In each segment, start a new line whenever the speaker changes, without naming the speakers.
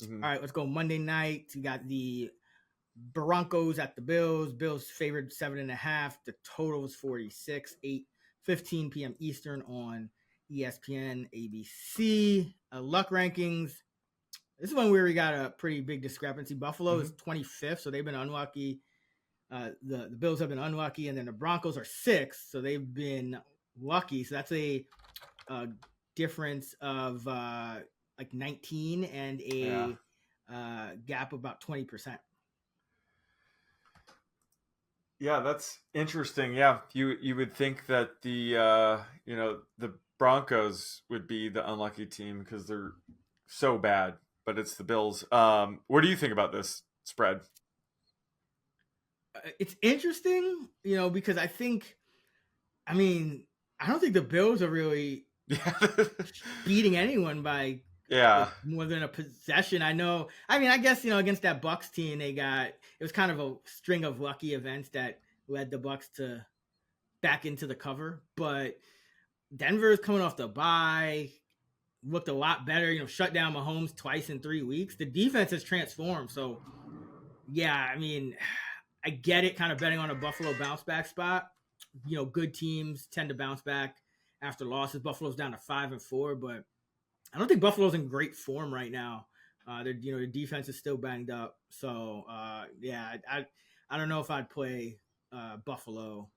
Mm-hmm.
All right, let's go Monday night. We got the Broncos at the Bills. Bills favored 7.5. The total is 46. 8:15 p.m. Eastern on ESPN, ABC. Luck rankings. This is one where we got a pretty big discrepancy. Buffalo is 25th, so they've been unlucky. The Bills have been unlucky, and then the Broncos are 6th, so they've been lucky. So that's a difference of like 19 and a gap of about 20%.
Yeah, that's interesting. Yeah, you would think that the the Broncos would be the unlucky team because they're so bad, but it's the Bills. What do you think about this spread?
It's interesting, because I don't think the Bills are really beating anyone by more than a possession. I guess, against that Bucs team, it was kind of a string of lucky events that led the Bucs to back into the cover. But Denver is coming off the bye, looked a lot better, shut down Mahomes twice in 3 weeks. The defense has transformed. So, yeah, I get it, kind of betting on a Buffalo bounce back spot. Good teams tend to bounce back after losses. Buffalo's down to 5-4, but I don't think Buffalo's in great form right now. The defense is still banged up. So, I don't know if I'd play Buffalo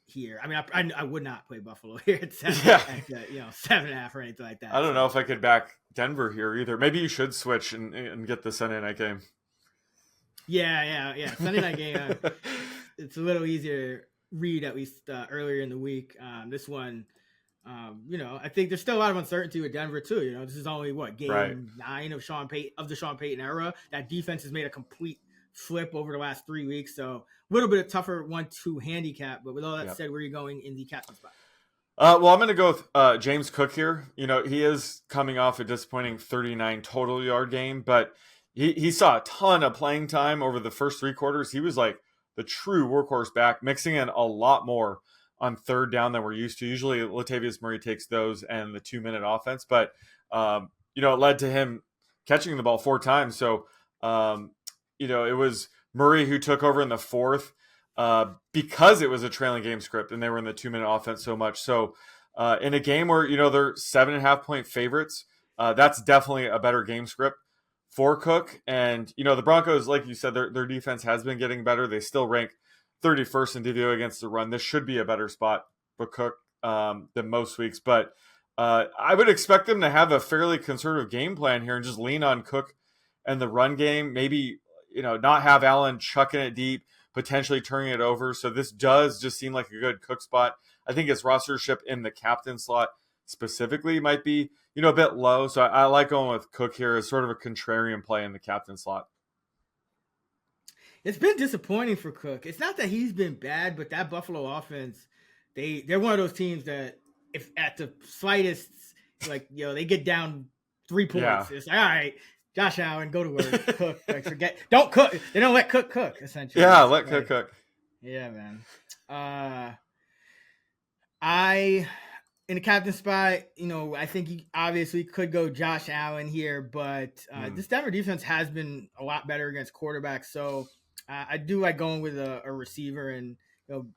here. I would not play Buffalo here at 7.5 or anything like that.
I don't know if I could back Denver here either. Maybe you should switch and get the Sunday night game.
Yeah. Sunday night game. It's a little easier read, at least earlier in the week. This one, I think there's still a lot of uncertainty with Denver too. This is only game 9 of the Sean Payton era. That defense has made a complete flip over the last 3 weeks. So a little bit of tougher 1-2 handicap. But with all that said, where are you going in the captain spot?
Well, I'm going to go with James Cook here. He is coming off a disappointing 39 total yard game, but he saw a ton of playing time over the first 3 quarters. He was like the true workhorse back, mixing in a lot more on third down than we're used to. Usually Latavius Murray takes those and the 2-minute offense, but it led to him catching the ball 4 times. So, it was Murray who took over in the 4th because it was a trailing game script and they were in the 2-minute offense so much. So in a game where, they're 7.5-point favorites, that's definitely a better game script for Cook. And, the Broncos, like you said, their defense has been getting better. They still rank 31st in DVO against the run. This should be a better spot for Cook than most weeks. But I would expect them to have a fairly conservative game plan here and just lean on Cook and the run game. Maybe, not have Allen chucking it deep, potentially turning it over. So this does just seem like a good Cook spot. I think his rostership in the captain slot specifically might be, a bit low. So I like going with Cook here as sort of a contrarian play in the captain slot.
It's been disappointing for Cook. It's not that he's been bad, but that Buffalo offense, they're one of those teams that if at the slightest, they get down 3 points, it's like, all right, Josh Allen, go to work. Cook, don't cook. They don't let Cook cook, essentially.
Yeah, let Cook cook.
Yeah, man. In the captain spot, I think you obviously could go Josh Allen here, but this Denver defense has been a lot better against quarterbacks. So I do like going with a receiver and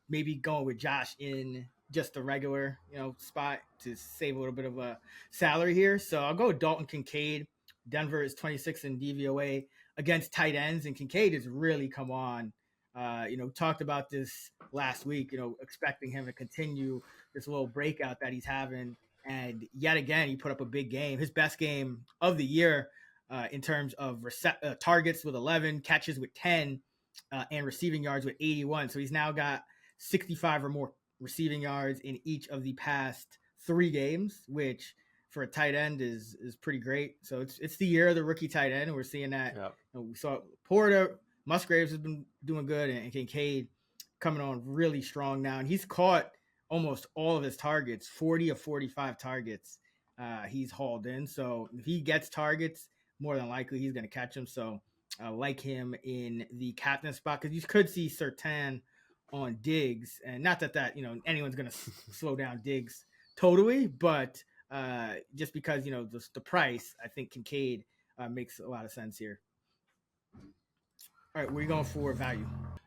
maybe going with Josh in just the regular spot to save a little bit of a salary here. So I'll go with Dalton Kincaid. Denver is 26th in DVOA against tight ends, and Kincaid has really come on. Talked about this last week, expecting him to continue this little breakout that he's having. And yet again, he put up a big game, his best game of the year in terms of targets with 11, catches with 10, and receiving yards with 81. So he's now got 65 or more receiving yards in each of the past 3 games, which for a tight end is pretty great. So it's the year of the rookie tight end, and we're seeing that. Yep. We saw Porter, Musgraves has been doing good, and Kincaid coming on really strong now. And he's caught almost all of his targets, 40 of 45 targets he's hauled in. So if he gets targets, more than likely he's going to catch them. So I like him in the captain spot because you could see Surtain on Diggs. And not that anyone's going to slow down Diggs totally, but just because, the price, I think Kincaid makes a lot of sense here. All right, where are you going for value?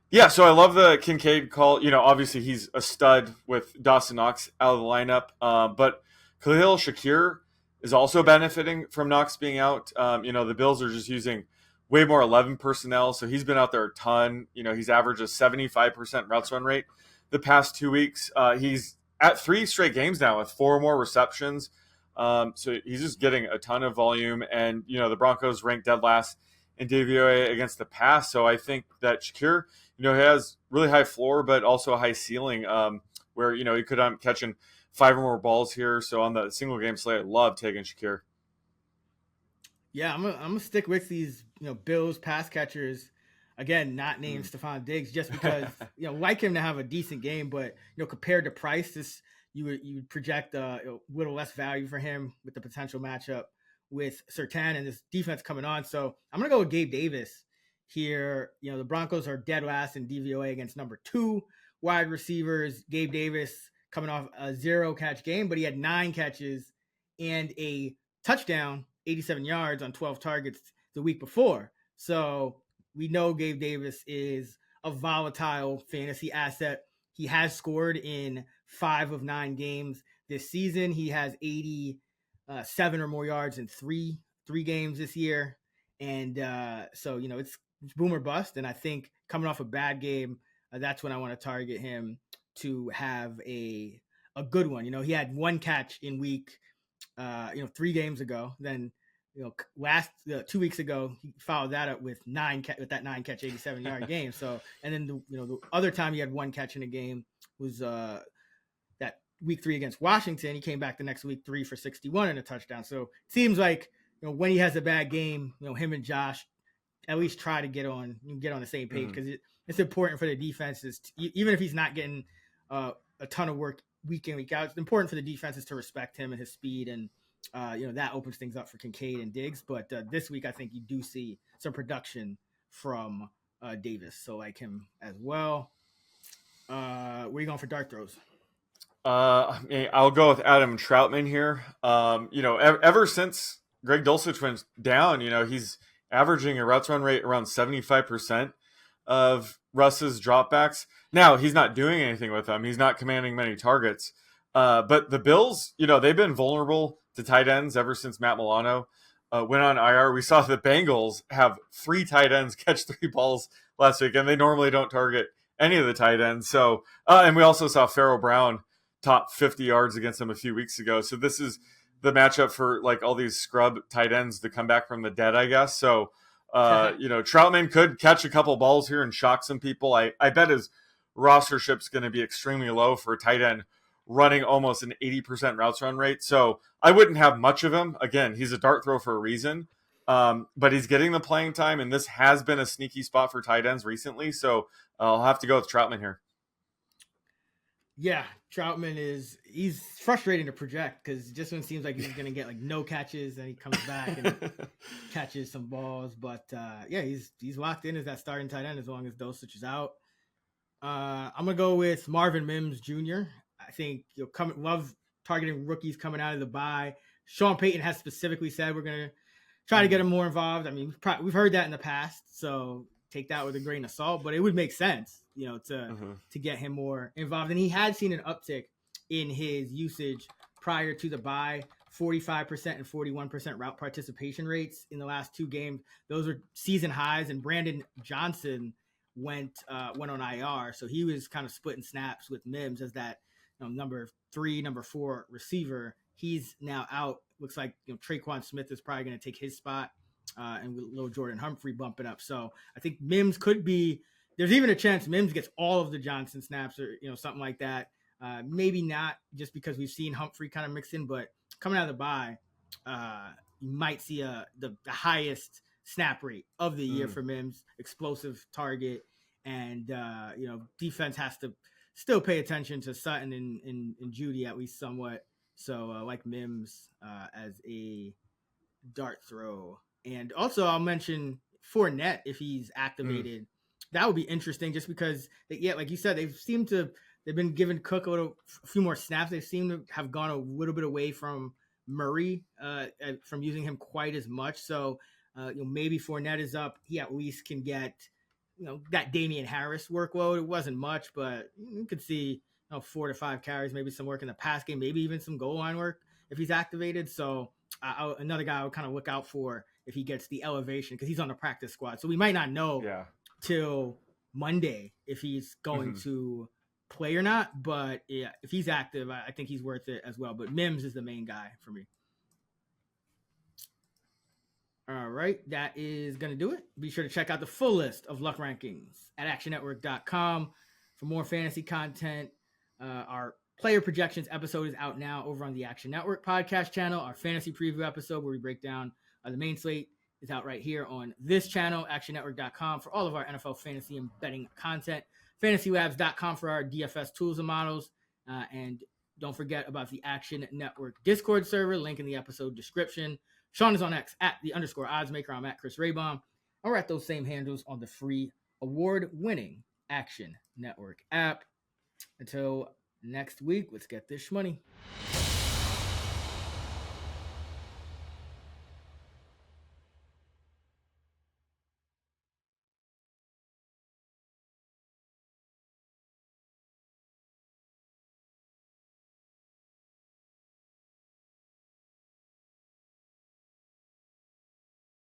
Yeah, so I love the Kincaid call. Obviously he's a stud with Dawson Knox out of the lineup, but Khalil Shakir is also benefiting from Knox being out. The Bills are just using way more 11 personnel, so he's been out there a ton. He's averaged a 75% routes run rate the past 2 weeks. He's at 3 straight games now with 4 more receptions. So he's just getting a ton of volume, and the Broncos ranked dead last in DVOA against the pass. So I think that Shakir, he has really high floor, but also a high ceiling, where he could catching 5 or more balls here. So on the single game slate, I love taking Shakir.
Yeah, I'm gonna stick with these Bills pass catchers. Again, not named Stephon Diggs, just because like him to have a decent game, but compared to price, this you would project a little less value for him with the potential matchup with Surtain and this defense coming on. So I'm gonna go with Gabe Davis here. The Broncos are dead last in DVOA against number 2 wide receivers. Gabe Davis coming off a 0 catch game, but he had 9 catches and a touchdown, 87 yards on 12 targets the week before. So we know Gabe Davis is a volatile fantasy asset. He has scored in 5 of 9 games this season. He has 87 or more yards in three games this year. And so, it's boom or bust. And I think coming off a bad game, that's when I want to target him to have a good one. He had 1 catch in week 3 games ago. Then last 2 weeks ago, he followed that up with with that 9 catch 87 yard game. So, and then the other time he had 1 catch in a game was that week 3 against Washington. He came back the next week 3 for 61 and a touchdown. So it seems like when he has a bad game, him and Josh at least try to get on the same page, because it's important for the defenses, even if he's not getting a ton of work week in, week out. It's important for the defenses to respect him and his speed, and that opens things up for Kincaid and Diggs. But this week, I think you do see some production from Davis, so like him as well. Where are you going for dart throws?
I'll go with Adam Troutman here. Ever since Greg Dulcich went down, he's averaging a routes run rate around 75% of Russ's dropbacks. Now, he's not doing anything with them. He's not commanding many targets. But the Bills, they've been vulnerable to tight ends ever since Matt Milano went on IR. We saw the Bengals have 3 tight ends catch 3 balls last week, and they normally don't target any of the tight ends. So, and we also saw Pharaoh Brown top 50 yards against them a few weeks ago. So this is the matchup for like all these scrub tight ends to come back from the dead, I guess. So, Troutman could catch a couple balls here and shock some people. I bet his rostership's going to be extremely low for a tight end running almost an 80% routes run rate. So I wouldn't have much of him. Again, he's a dart throw for a reason, but he's getting the playing time, and this has been a sneaky spot for tight ends recently. So I'll have to go with Troutman here.
Yeah, Troutman he's frustrating to project, because just when it seems like he's going to get like no catches, and he comes back and catches some balls. But he's locked in as that starting tight end as long as Dulcich is out. I'm going to go with Marvin Mims Jr. I think love targeting rookies coming out of the bye. Sean Payton has specifically said we're going to try to get him more involved. I mean, we've heard that in the past, so take that with a grain of salt, but it would make sense, to get him more involved. And he had seen an uptick in his usage prior to the bye, 45% and 41% route participation rates in the last 2 games. Those are season highs, and Brandon Johnson went on IR, so he was kind of splitting snaps with Mims as that number 3, number 4 receiver. He's now out. Looks like Traquan Smith is probably going to take his spot, and with little Jordan Humphrey bumping up. So I think Mims could be. There's even a chance Mims gets all of the Johnson snaps, or something like that. Maybe not, just because we've seen Humphrey kind of mix in, but coming out of the bye, you might see the highest snap rate of the year for Mims. Explosive target, and defense has to still pay attention to Sutton and Judy at least somewhat. So like Mims as a dart throw. And also I'll mention Fournette, if he's activated. That would be interesting, just because like you said, they've been giving Cook a few more snaps. They seem to have gone a little bit away from Murray, from using him quite as much. So Maybe Fournette is up, he at least can get that Damian Harris workload. It wasn't much, but you could see 4 to 5 carries, maybe some work in the pass game, maybe even some goal line work if he's activated. So another guy I would kind of look out for if he gets the elevation, because he's on the practice squad. So we might not know till Monday if he's going to play or not. But yeah, if he's active, I think he's worth it as well. But Mims is the main guy for me. All right, that is going to do it. Be sure to check out the full list of luck rankings at actionnetwork.com for more fantasy content. Our player projections episode is out now over on the Action Network podcast channel. Our fantasy preview episode where we break down the main slate is out right here on this channel, actionnetwork.com, for all of our NFL fantasy and betting content. FantasyLabs.com for our DFS tools and models. And don't forget about the Action Network Discord server, link in the episode description. Sean is on X at @_oddsmaker. I'm at Chris Raybom. Or at those same handles on the free award-winning Action Network app. Until next week, let's get this shmoney.